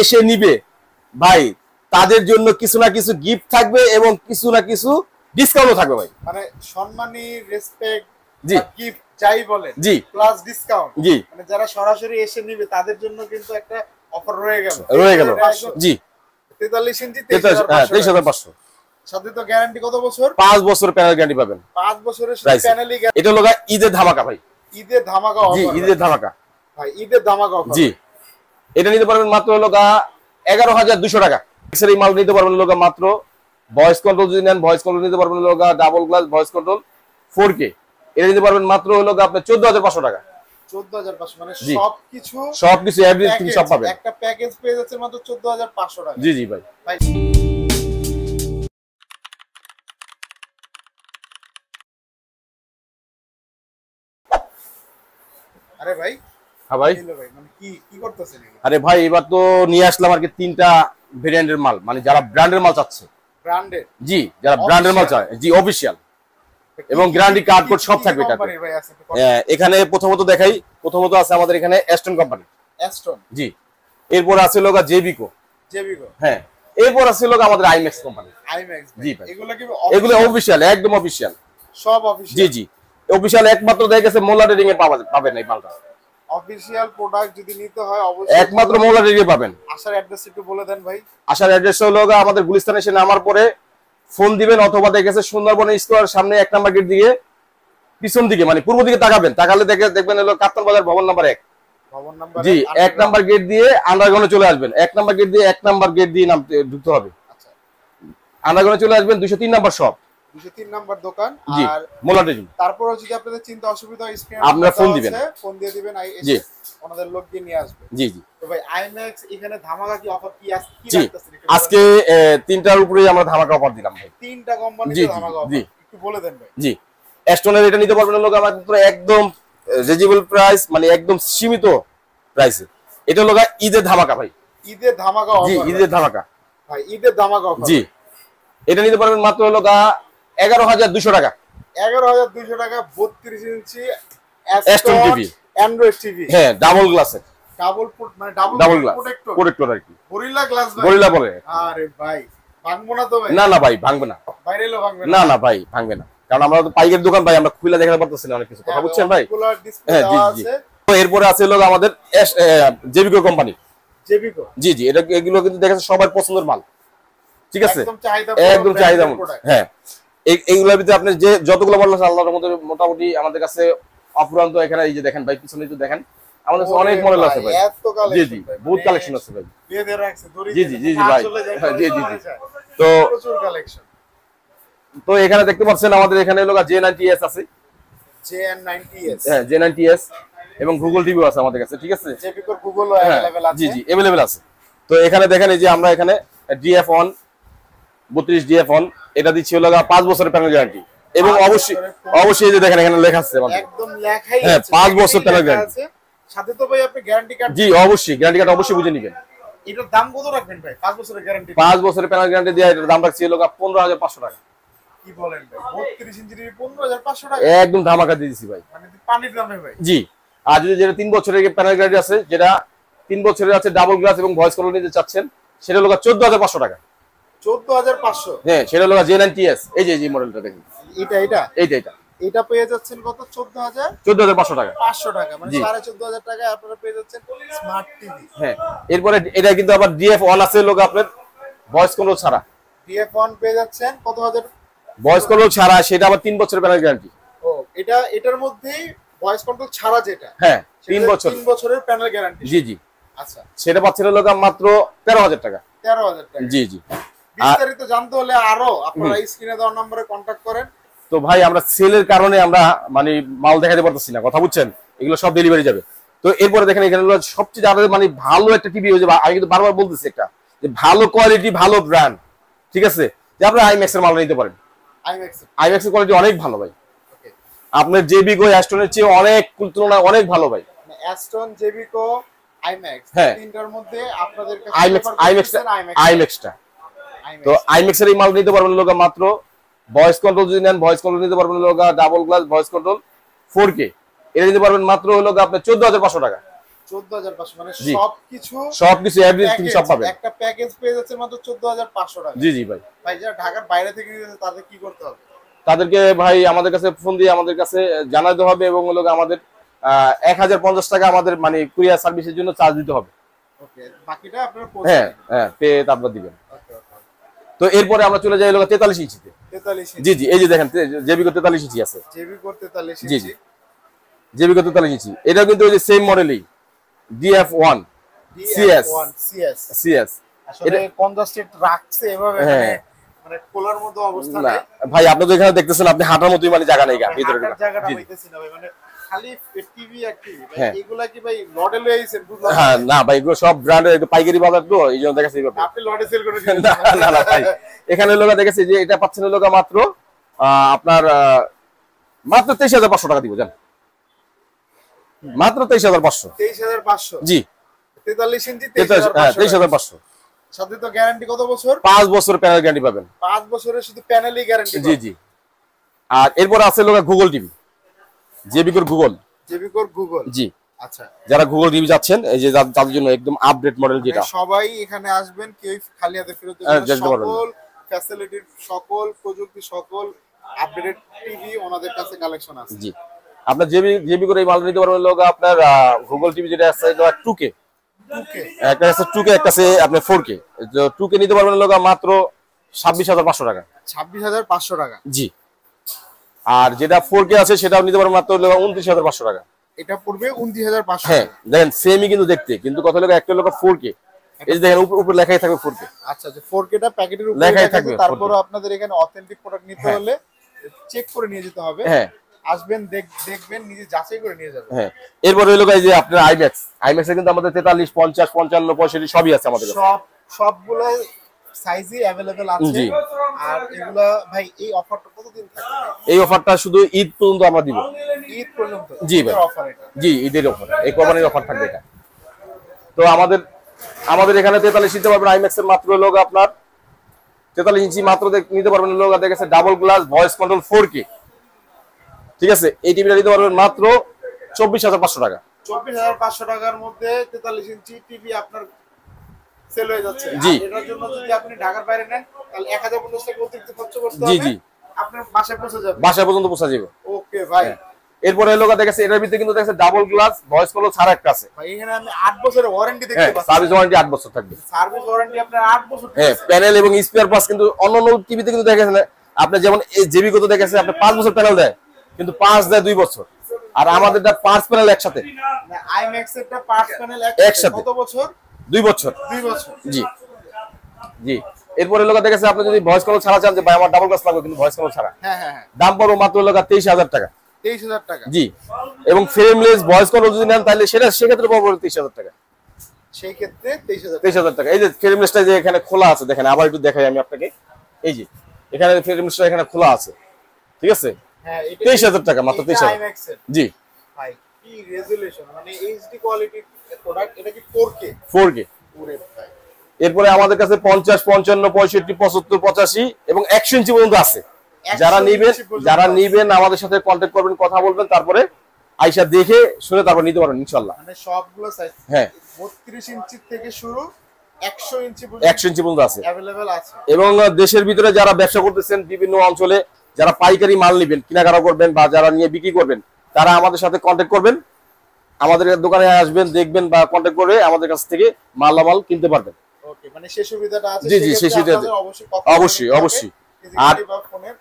এসে নিবে ভাই তাদের জন্য কিছু না কিছু গিফট থাকবে এবং কিছু না কিছু ডিসকাউন্টও থাকবে ভাই। মানে সম্মানী, রেসপেক্ট, জি গিফট যাই বলেন, জি প্লাস ডিসকাউন্ট। জি মানে যারা সরাসরি এসে নিবে তাদের জন্য কিন্তু একটা অফার রয়ে গেল। জি 43 ইঞ্চি 23,500 সাথে তো গ্যারান্টি কত বছর? 5 বছর প্যানেল গ্যারান্টি পাবেন। 5 বছরের সাথে প্যানেলই। এটা হলো ঈদের ধামাকা ভাই। ঈদের ধামাকা অফার। জি ঈদের ধামাকা ভাই, ঈদের ধামাকা অফার। জি এটা নিতে পারবেন মাত্র হলো 11,200 টাকা। এই মাল নিতে পারবেন হলো মাত্র ভয়েস কন্ট্রোল যদি নেন, ভয়েস কন্ট্রোল নিতে পারবেন হলো double glass voice control 4K। এটা নিতে পারবেন মাত্র হলো আপনার 14,500 টাকা। 14,500 মানে সবকিছু এভরিথিং সব পাবেন। একটা প্যাকেজ পেয়ে যাচ্ছে মাত্র 14,500 টাকা। জি জি ভাই। আরে ভাই, হ্যাঁ ভাই, মানে কি করতেছেন? আরে ভাই এবার তো নিয়ে আসলাম আর কি 3টা ভেরিয়েন্টের মাল, মানে যারা ব্র্যান্ডের মাল চাচ্ছে। ব্র্যান্ডেড? জি, যারা ব্র্যান্ডের মাল চায়, জি অফিশিয়াল এবং গ্যারান্টি কার্ড কোড সব থাকবে এটাতে। এখানে প্রথমত দেখাই, প্রথমত আছে আমাদের এখানে অ্যাস্টন কোম্পানি। অ্যাস্টন? জি। এরপর আছে লোগা জেবিকো। জেবিকো? হ্যাঁ। এরপর আছে লোগা আমাদের আইম্যাক্স কোম্পানি। আইম্যাক্স? জি ভাই। এগুলো অফিশিয়াল, একদম অফিশিয়াল, সব অফিশিয়াল। জি জি অফিশিয়াল। একমাত্র দেখা গেছে মোলা রেডিং এ পাবেন এই মালটা। অফিশিয়াল প্রোডাক্ট যদি নিতে হয় অবশ্যই একমাত্র মোলা রেডিং এ পাবেন। আসার অ্যাড্রেস একটু বলে দেন ভাই। আসার অ্যাড্রেস হলো আমাদের গুলিস্তানে এসে নামার পরে ফোন দিবেন, অথবা দেখে গেছে সুন্দরবন স্কয়ার সামনে 1 নাম্বার গেট দিয়ে পিছন দিকে মানে পূর্ব দিকে তাকাবেন, তাকালে দেখবেন হলো কাপ্তান বাজার ভবন নাম্বার 1। ভবন নাম্বার জি 1 নাম্বার গেট দিয়ে আন্ডারগ্রাউন্ডে চলে আসবেন। 1 নাম্বার গেট দিয়ে নামতে ঢুকতে হবে। আচ্ছা, আন্ডারগ্রাউন্ডে চলে আসবেন। 203 নাম্বার শপ, 203 নাম্বার দোকান। আর মোলা রেডিং। তারপর যদি আপনাদের চিন্তা অসুবিধা হয় স্ক্রিনে আপনারা ফোন দিবেন, ফোন দিয়ে দিবেন, জি ওনাদের লোক দিয়ে নিয়ে আসবে। জি জি। তো ভাই আইম্যাক্স এখানে ধামাকা কি অফার কি রাখতেছেন? আজকে 3টার উপরেই আমরা ধামাকা অফার দিলাম ভাই। 3টা কোম্পানিতে ধামাকা অফার, একটু বলে দেন ভাই। জি অ্যাস্টনের এটা নিতে পারবেন লোক আমাদের একদম রিজনেবল প্রাইস, মানে একদম সীমিত প্রাইসে। এটা লোক ঈদের ধামাকা ভাই। ঈদের ধামাকা অফার? জি ঈদের ধামাকা ভাই, ঈদের ধামাকা অফার। জি এটা নিতে পারবেন মাত্র হলো 11,200 টাকা। 11,200 টাকা 32 ইঞ্চি অ্যাস্টন টিভি, অ্যান্ড্রয়েড টিভি। হ্যাঁ ডাবল গ্লাসের, ডাবল গ্লাস প্রোটেক্টর আর কি, গরিলা গ্লাস ভাই, গরিলা বলে। আরে ভাই ভাঙবো না তো ভাই? না না ভাই ভাঙবে না, বাইরেও ভাঙবে না না ভাই ভাঙবে না, কারণ আমরা তো পাইকারি দোকান ভাই, আমরা খুলে দেখাতে পারতেছি না অনেক কিছু, কথা বুঝছেন ভাই? হ্যাঁ জি জি। তো এরপরে আছে লোক আমাদের জেবিকো কোম্পানি। জেবিকো? জি জি এগুলো কিন্তু দেখা যাচ্ছে সবার পছন্দের মাল, ঠিক আছে, একদম চাহিদা। হ্যাঁ এইগুলোর ভিতরে আপনি যে যতগুলো মডেল আছে আল্লাহর মধ্যে মোটামুটি আমাদের কাছে অফুরন্ত। এখানে এই যে দেখেন ভাই, পিছনে একটু দেখেন, আমাদের কাছে অনেক মডেল আছে ভাই। জি জি বহুত কালেকশন আছে ভাই। জি জি জি জি ভাই, জি জি জি। তো প্রচুর কালেকশন। তো এখানে দেখতে পাচ্ছেন আমাদের এখানে লোক J90S আছে, J90S, হ্যাঁ J90S, এবং গুগল টিভিও আছে আমাদের কাছে, ঠিক আছে। জেবিকোর গুগলও अवेलेबल আছে? জি জি अवेलेबल আছে। তো এখানে দেখেন এই যে আমরা এখানে DF1 32 DF1 এটা দিচ্ছি হলো 5 বছরের প্যানেল গ্যারান্টি, এবং অবশ্যই যে দেখেন এখানে লেখা আছে আমাদের, একদম লেখাই আছে, হ্যাঁ 5 বছর প্যানেল গ্যারান্টি। সাথে তো ভাই আপনি গ্যারান্টি কার্ড? জি অবশ্যই গ্যারান্টি কার্ড অবশ্যই বুঝে নেবেন। এটার দাম কত রাখবেন ভাই? 5 বছরের গ্যারান্টি, 5 বছরের প্যানেল গ্যারান্টি দিয়ে এটার দাম রাখছি হলো 15,500 টাকা। কি বলেন ভাই? 32 ইঞ্চির 15,500 টাকা? একদম ধামাকা দিয়ে দিছি ভাই, মানে পানির দামে ভাই। জি। আর যদি যেটা 3 বছরের প্যানেল গ্যারান্টি আছে, যেটা 3 বছরের আছে ডাবল গ্লাস এবং ভয়েস কন্ট্রোল নিতে চাচ্ছেন, সেটা হলো 14,500 টাকা। 14,500? হ্যাঁ সেটা হলো J90S। এই যে এই মডেলটা দেখেন, এইটা এটা পেয়ে যাচ্ছেন কত? 14,500 টাকা। 500 টাকা, মানে 14,500 টাকায় আপনারা পেয়ে যাচ্ছেন স্মার্ট টিভি। হ্যাঁ এরপরে এটা কিন্তু আবার DF1 আছে লোক আপনার ভয়েস কন্ট্রোল ছাড়া। DF1 পেয়ে যাচ্ছেন কত হাজার? ভয়েস কন্ট্রোল ছাড়া, সেটা আবার 3 বছরের প্যানেল গ্যারান্টি। ও এটার মধ্যেই ভয়েস কন্ট্রোল ছাড়া যেটা, হ্যাঁ 3 বছরের প্যানেল গ্যারান্টি। জি জি। আচ্ছা, সেটা পাচ্ছেন লোক মাত্র 13,000 টাকা। 13,000 টাকা? জি জি। বিস্তারিত জানতে হলে আরো আপনারা স্ক্রিনে দেওয়া নম্বরে কন্টাক্ট করেন। তো ভাই আমরা সেলের কারণে আমরা মানে মাল দেখাতে পারতেছি না, কথা বুঝছেন, এগুলো সব ডেলিভারি যাবে। তো এরপরে দেখেন এখানে সবচেয়ে যাদের মানে ভালো একটা টিভি হয়ে যাবে, আমি কিন্তু বারবার বলতেছি একটা যে ভালো কোয়ালিটি ভালো ব্র্যান্ড, ঠিক আছে, যে আপনারা আইম্যাক্স এর মাল নিতে পারেন। আইম্যাক্স এর কোয়ালিটি অনেক ভালো ভাই, আপনার জেবিকো অ্যাস্টনের চেয়ে অনেক তুলনায় অনেক ভালো ভাই। অ্যাস্টন, জেবিকো, আইম্যাক্স, হ্যাঁ তিনটার মধ্যে আপনাদের কাছে আইম্যাক্সটা। তো আইম্যাক্স এর এই মাল নিতে পারবেন লোক মাত্র ভয়েস কন্ট্রোল যদি নেন, ভয়েস কন্ট্রোল নিতে পারবেন লোক double glass voice control 4K। এটা নিতে পারবেন মাত্র হলো আপনার 14,500 টাকা। 14,500 মানে জি। সবকিছু সবকিছু এভরিথিং সব পাবেন। একটা প্যাকেজ পেয়ে যাচ্ছে মাত্র 14,500 টাকা। জি জি ভাই। ভাই যারা ঢাকার বাইরে থেকে নিতেছে তাদের কি করতে হবে? তাদেরকে ভাই আমাদের কাছে ফোন দিয়ে আমাদের কাছে জানাতে হবে এবং লোক আমাদের 1050 টাকা আমাদের মানে কুরিয়ার সার্ভিসের জন্য চার্জ দিতে হবে। ওকে, বাকিটা আপনারা পৌঁছে হ্যাঁ দিবেন। হ্যাঁ, পেয়ে তারপর দিবেন। ওকে ওকে। তো এরপরে আমরা চলে যাই লোক 43 ইঞ্চিতে। 43 জি জি, এই যে দেখেন জেবিকো 43 ইঞ্চি আছে। জেবি করতে 43 জি ইঞ্চি। জি, জেবিকো 43 ইঞ্চি। এটা কিন্তু ওই যে সেম মডেলই DF1 CS DF1 CS CS। আসলে কনজাস্টেড রাখছে এভাবে হ্যাঁ। মানে কোলার মতো অবস্থা না নেই। ভাই, আপনি তো এখানে দেখতেছেন আপনি হাঁটার মতোই মানে জায়গা নেই ভিতরে। হাঁটার জায়গাটা জি। হইতেছে না ভাই, মানে খালি টিভি আর টিভি। ভাই হ্যাঁ। এগুলা কি ভাই লডে লয়ে আইছেন? বুঝলাম না। হ্যাঁ না ভাই, এগুলো সব ব্র্যান্ডের পাইকারি বাজার তো, এই জন্য দেখাচ্ছি এইভাবে। আপনি লডে সেল করে দিবেন? না না না ভাই, এখানে লোক দেখেছি যে এটা পাচ্ছেন লোক মাত্র আপনার মাত্র 23,500 টাকা দিব জান, মাত্র 23,500। 23,500 জি 43 ইঞ্চি 23,500। 23,500 সাথে তো গ্যারান্টি কত বছর? 5 বছর প্যানেল গ্যারান্টি পাবেন। 5 বছরের শুধু প্যানেলই গ্যারান্টি। জি জি। আর এরপর আছে লোক Google TV, JB core Google. JB core Google. জি, আচ্ছা, যারা গুগল টিভি যাচ্ছেন এই যে তাদের জন্য একদম আপডেট মডেল যেটা। সবাই এখানে আসবেন, কেউ খালি হাতে ফেরত হ্যাঁ, যাবেন না। যেতে পারবেন। সকল ফ্যাসিলিটির, সকল প্রযুক্তি, সকল আপডেটেড টিভি ওনাদের কাছে কালেকশন আছে। জি, আপনার জেবিকোর এই মাল নিতে পারবেন লোক আপনার গুগল টিভি যেটা আছে 2K, ওকে, একটা আছে 2K, একটা আছে আপনার 4K। তো 2K নিতে পারবেন লোক মাত্র 26,500 টাকা। 26,500 টাকা। জি। আর যেটা 4K আছে সেটাও নিতে পারবেন মাত্র 29,500 টাকা। এটা পড়বে 29,500 হ্যাঁ, টাকা। দেখেন সেমই কিন্তু দেখতে, কিন্তু কত লোক একটা লোক 4K। এই যে দেখেন উপরে লেখাই থাকবে 4K। আচ্ছা আচ্ছা, 4K টা প্যাকেটের উপরে লেখাই লেখা থাকবে থাকবে। তারপরে আপনাদের এখানে অথেন্টিক প্রোডাক্ট নিতে হ্যাঁ। হলে চেক করে নিয়ে যেতে হবে। হ্যাঁ আসবেন, দেখবেন, নিজে যাচাই করে নিয়ে যাবেন। হ্যাঁ। এরপর হইলো এই যে আপনার আইম্যাক্স এ কিন্তু আমাদের 43, 50, 55, 65 সবই আছে আমাদের কাছে। সবগুলো সাইজই अवेलेबल আছে। জি। আর এগুলা ভাই এই অফারটা কতদিন থাকবে? এই অফারটা শুধু ঈদ পর্যন্ত আমরা দিব। ঈদ পর্যন্ত? জি ভাই। অফার এটা? জি, ঈদের অফার, এই কোরবানির অফার থাকবে এটা। তো আমাদের এখানে 43 নিতে পারবেন আইম্যাক্স এর মাত্র লোক আপনার 43 ইঞ্চি মাত্র নিতে পারবেন লোক দেখেছে double glass voice control 4K। ঠিক আছে, এই টিভিটা নিতে পারবেন মাত্র 24,500 টাকা। 24,500 টাকার মধ্যে 43 ইঞ্চি টিভি আপনার সেল হয়ে যাচ্ছে। জি। আর এটার জন্য যদি আপনি ঢাকার বাইরে নেন তাহলে 1,050 টাকা অতিরিক্ত খরচ করতে জি হবে। জি, আপনার বাসায় পৌঁছে যাবে। বাসায় পর্যন্ত পৌঁছা যাবে। ওকে ভাই। এরপরে লোক দেখেছে এটার ভিতরে কিন্তু দেখেছে ডাবল গ্লাস ভয়েস কন্ট্রোল ছাড়া একটা আছে। ভাই এখানে আমি 8 বছরের ওয়ারেন্টি হ্যাঁ, দেখতে পাচ্ছি। সার্ভিস ওয়ারেন্টি 8 বছর থাকবে। সার্ভিস ওয়ারেন্টি আপনার 8 বছর। হ্যাঁ, প্যানেল এবং স্পেয়ার পার্টস কিন্তু অন্যান্য টিভিতে কিন্তু দেখেছেন আপনি যেমন এই জেবিকো তো দেখেছে আপনি 5 বছর প্যানেল দেয়, কিন্তু পার্টস দেয় 2 বছর। আর আমাদেরটা পার্টস প্যানেল একসাথে। না, আইম্যাক্স এরটা পার্টস প্যানেল একসাথে। কত বছর? 2 বছর। 2 বছর। জি জি। এরপরে লোক দেখেছে আপনি যদি ভয়েস কল ছাড়া চান যে ভাই আমার ডাবল গ্লাস লাগবে কিন্তু ভয়েস কল ছাড়া, হ্যাঁ হ্যাঁ হ্যাঁ, দাম পড়বে মাত্র লোক 23,000 টাকা। 23,000 টাকা। জি। এবং ফ্রেমলেস ভয়েস কল যদি নেন তাহলে সেক্ষেত্রে পড়বে 23,000 টাকা। সেই ক্ষেত্রে 23,000 টাকা। 23,000 টাকা। এই যে ফ্রেমলেসটা যে এখানে খোলা আছে দেখেন, আবার একটু দেখাই আমি আপনাকে। এই যে এখানে ফ্রেমলেসটা এখানে খোলা আছে, ঠিক আছে। হ্যাঁ, এটা 23,000 টাকা, মাত্র 23,000। আইম্যাক্স এর। জি। ভাই কি রেজোলিউশন, মানে এইচডি কোয়ালিটির প্রোডাক্ট। এটা কি 4K? 4K। পুরো ভাই। এরপরে আমাদের কাছে 50, 55, 65, 75, 85 এবং 100 ইঞ্চি পর্যন্ত আছে। 100 যারা ইঞ্চি পর্যন্ত যারা আছে। নিবেন আমাদের সাথে কন্ট্যাক্ট করবেন, কথা বলবেন, তারপরে আইসা দেখে শুনে তারপর নিতে পারবেন ইনশাআল্লাহ। মানে সবগুলো সাইজ। হ্যাঁ, 32 ইঞ্চি থেকে শুরু 100 ইঞ্চি 100 ইঞ্চি পর্যন্ত আছে। अवेलेबल আছে। এবং দেশের ভিতরে যারা ব্যবসা করতেছেন বিভিন্ন অঞ্চলে, যারা পাইকারি মাল নেবেন, কেনাকাটা করবেন বা যারা নিয়ে বিক্রি করবেন, তারা আমাদের সাথে কন্ট্যাক্ট করবেন, আমাদের দোকানে আসবেন, দেখবেন বা কন্ট্যাক্ট করে আমাদের কাছ থেকে মালামাল কিনতে পারবেন। ওকে, মানে সেই সুবিধাটা আছে। জি জি, সেই সুবিধা অবশ্যই অবশ্যই।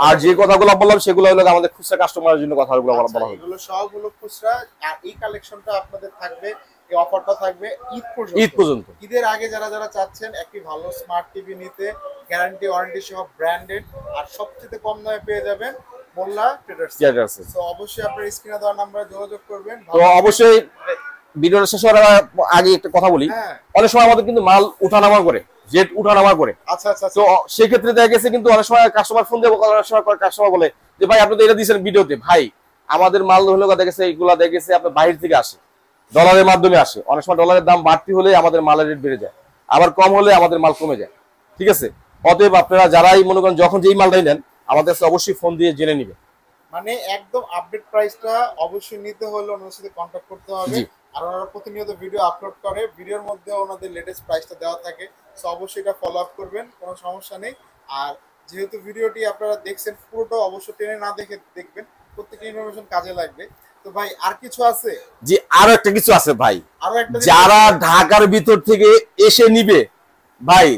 আর যে কথাগুলো বললাম সেগুলো হলো আমাদের খুচরা কাস্টমারের জন্য কথাগুলো বলা হবে। এগুলো সবগুলো খুচরা। আর এই কালেকশনটা আপনাদের থাকবে, এই অফারটা থাকবে ঈদ পর্যন্ত। ঈদ পর্যন্ত। ঈদের আগে যারা যারা চাচ্ছেন একটি ভালো স্মার্ট টিভি নিতে, গ্যারান্টি ওয়ারেন্টি সহ ব্র্যান্ডেড আর সবচেয়ে কম দামে পেয়ে যাবেন মোল্লা ট্রেডার্স। তো অবশ্যই আপনার স্ক্রিনে দেওয়া নম্বরে যোগাযোগ করবেন। তো অবশ্যই ভিডিওটা শেষ হওয়ার আগে একটা কথা বলি, হ্যাঁ। অনেক সময় আমাদের কিন্তু মাল উঠানামা করে, জেট উঠানামা করে। আচ্ছা আচ্ছা। তো সেক্ষেত্রে দেখা গেছে কিন্তু অনেক সময় কাস্টমার ফোন দেবো, অনেক সময় কাস্টমার বলে যে ভাই আপনি তো এটা দিয়েছেন ভিডিওতে, ভাই আমাদের মাল হলো দেখা গেছে এইগুলা দেখা গেছে আপনার বাইরে থেকে আসে, ডলারের মাধ্যমে আসে। অনেক সময় ডলারের দাম বাড়তি হলে আমাদের মালের রেট বেড়ে যায়, আবার কম হলে আমাদের মাল কমে যায়। ঠিক আছে, অতএব আপনারা যারাই মনে করেন যখন যেই মালটাই নেন আমাদের কাছে অবশ্যই ফোন দিয়ে জেনে নিবেন। মানে একদম আপডেট প্রাইসটা অবশ্যই নিতে হলে ওনার সাথে কন্ট্যাক্ট করতে হবে। জি। আর ওনারা প্রতিনিয়ত ভিডিও আপলোড করে, ভিডিওর মধ্যে ওনাদের লেটেস্ট প্রাইসটা দেওয়া থাকে। সো অবশ্যই এটা ফলো আপ করবেন, কোনো সমস্যা নেই। আর যেহেতু ভিডিওটি আপনারা দেখছেন, পুরোটা অবশ্যই টেনে না দেখে দেখবেন, প্রত্যেকটা ইনফরমেশন কাজে লাগবে। তো ভাই আর কিছু আছে? জি আরো একটা কিছু আছে ভাই, আরো একটা যারা ঢাকার ভিতর থেকে এসে নিবে ভাই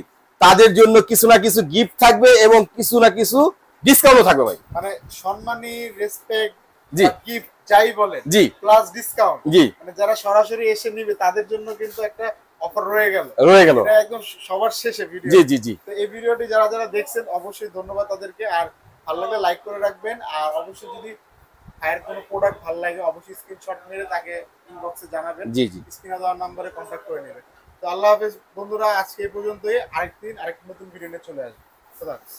তাদের জন্য কিছু না কিছু গিফট থাকবে এবং কিছু না কিছু ডিসকাউন্টও থাকবে ভাই। মানে সম্মানী, রেসপেক্ট, জি গিফট যাই বলেন, জি প্লাস ডিসকাউন্ট। জি মানে যারা সরাসরি এসে নিবে তাদের জন্য কিন্তু একটা অফার রয়ে গেল। এটা একদম সবার শেষে ভিডিও। জি জি জি। তো এই ভিডিওটি যারা যারা দেখছেন অবশ্যই ধন্যবাদ তাদেরকে। আর ভালো লাগলে লাইক করে রাখবেন। আর অবশ্যই যদি ভাইয়ের কোনো প্রোডাক্ট ভালো লাগে অবশ্যই স্ক্রিনশট মেরে তাকে ইনবক্সে জানাবেন। জি জি। স্ক্রিনে দেওয়া নম্বরে কন্ট্যাক্ট করে নেবেন। তো আল্লাহ হাফেজ বন্ধুরা, আজকে এই পর্যন্তই। আরেকদিন আরেকটা নতুন ভিডিও নিয়ে চলে আসবে। খোদা হাফেজ।